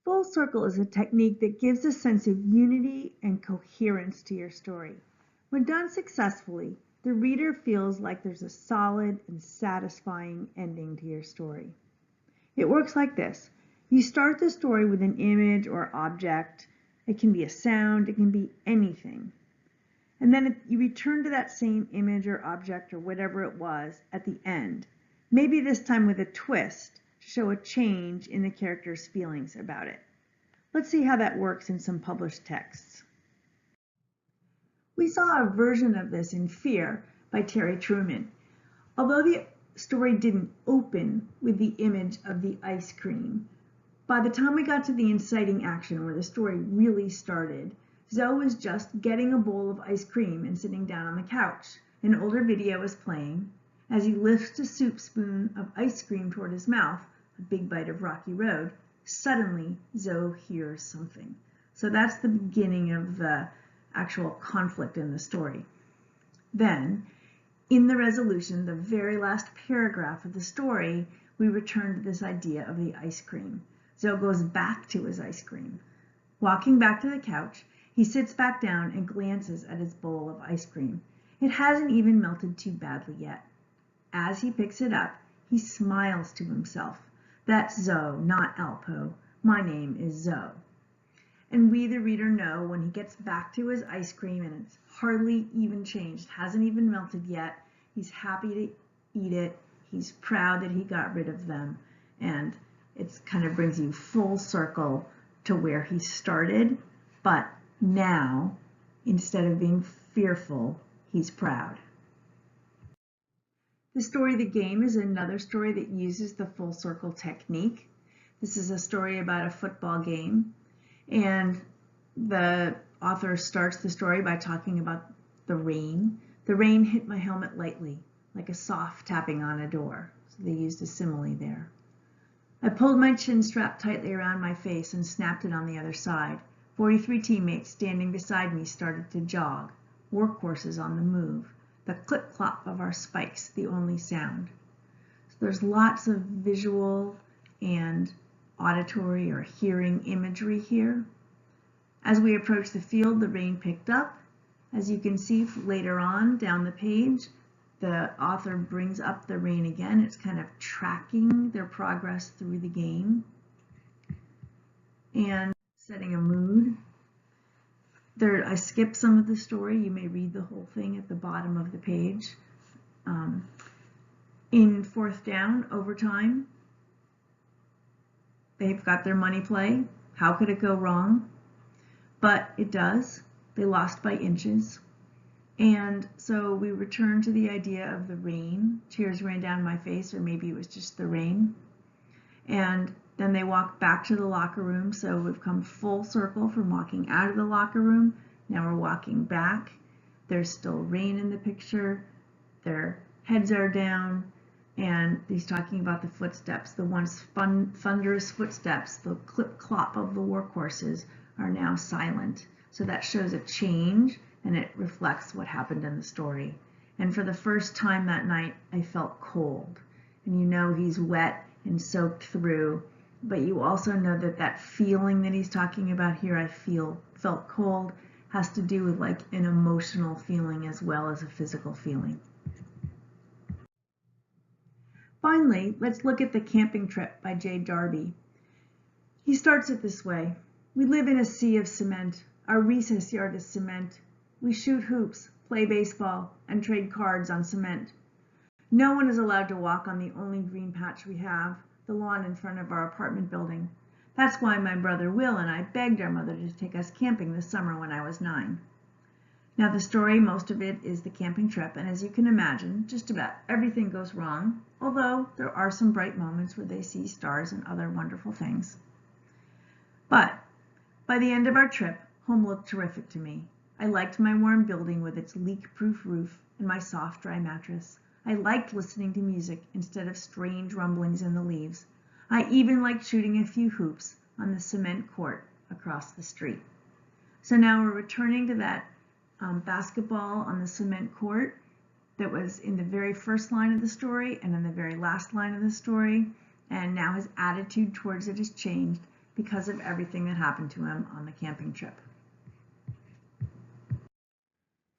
Full circle is a technique that gives a sense of unity and coherence to your story. When done successfully, the reader feels like there's a solid and satisfying ending to your story. It works like this. You start the story with an image or object. It can be a sound, it can be anything. And then you return to that same image or object or whatever it was at the end. Maybe this time with a twist to show a change in the character's feelings about it. Let's see how that works in some published texts. We saw a version of this in Fear by Terry Truman. Although the story didn't open with the image of the ice cream, by the time we got to the inciting action where the story really started, Zoe was just getting a bowl of ice cream and sitting down on the couch. An older video is playing. As he lifts a soup spoon of ice cream toward his mouth, a big bite of Rocky Road, suddenly Zoe hears something. So that's the beginning of the actual conflict in the story. Then, in the resolution, the very last paragraph of the story, we return to this idea of the ice cream. Zoe goes back to his ice cream. Walking back to the couch, he sits back down and glances at his bowl of ice cream. It hasn't even melted too badly yet. As he picks it up, he smiles to himself. That's Zoe, not Alpo. My name is Zoe. And we, the reader, know when he gets back to his ice cream and it's hardly even changed, hasn't even melted yet, he's happy to eat it, he's proud that he got rid of them, and it kind of brings you full circle to where he started, but now, instead of being fearful, he's proud. The story The Game is another story that uses the full circle technique. This is a story about a football game, and the author starts the story by talking about the rain. The rain hit my helmet lightly, like a soft tapping on a door. So they used a simile there. I pulled my chin strap tightly around my face and snapped it on the other side. 43 teammates standing beside me started to jog, workhorses on the move, the clip-clop of our spikes the only sound. So there's lots of visual and auditory or hearing imagery here. As we approached the field, the rain picked up. As you can see later on down the page, the author brings up the rain again. It's kind of tracking their progress through the game and setting a mood. I skipped some of the story. You may read the whole thing at the bottom of the page. In fourth down, overtime, they've got their money play. How could it go wrong? But it does. They lost by inches. And so we return to the idea of the rain. Tears ran down my face, or maybe it was just the rain. And then they walk back to the locker room. So we've come full circle from walking out of the locker room. Now we're walking back. There's still rain in the picture. Their heads are down. And he's talking about the footsteps. The once thunderous footsteps, the clip-clop of the workhorses are now silent. So that shows a change, and it reflects what happened in the story. And for the first time that night, I felt cold. And you know he's wet and soaked through, but you also know that that feeling that he's talking about here, felt cold, has to do with like an emotional feeling as well as a physical feeling. Finally, let's look at The Camping Trip by Jay Darby. He starts it this way. We live in a sea of cement. Our recess yard is cement. We shoot hoops, play baseball, and trade cards on cement. No one is allowed to walk on the only green patch we have, the lawn in front of our apartment building. That's why my brother Will and I begged our mother to take us camping this summer when I was 9. Now the story, most of it is the camping trip, and as you can imagine, just about everything goes wrong, although there are some bright moments where they see stars and other wonderful things. But by the end of our trip, home looked terrific to me. I liked my warm building with its leak-proof roof and my soft, dry mattress. I liked listening to music instead of strange rumblings in the leaves. I even liked shooting a few hoops on the cement court across the street. So now we're returning to that basketball on the cement court that was in the very first line of the story and in the very last line of the story, and now his attitude towards it has changed. because of everything that happened to him on the camping trip.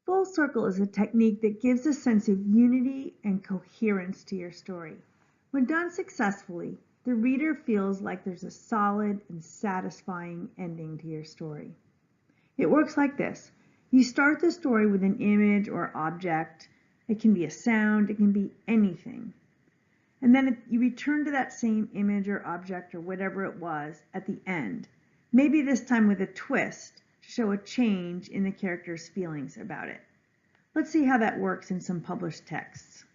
Full circle is a technique that gives a sense of unity and coherence to your story. When done successfully, the reader feels like there's a solid and satisfying ending to your story. It works like this. You start the story with an image or object. It can be a sound, it can be anything. And then you return to that same image or object or whatever it was at the end. Maybe this time with a twist to show a change in the character's feelings about it. Let's see how that works in some published texts.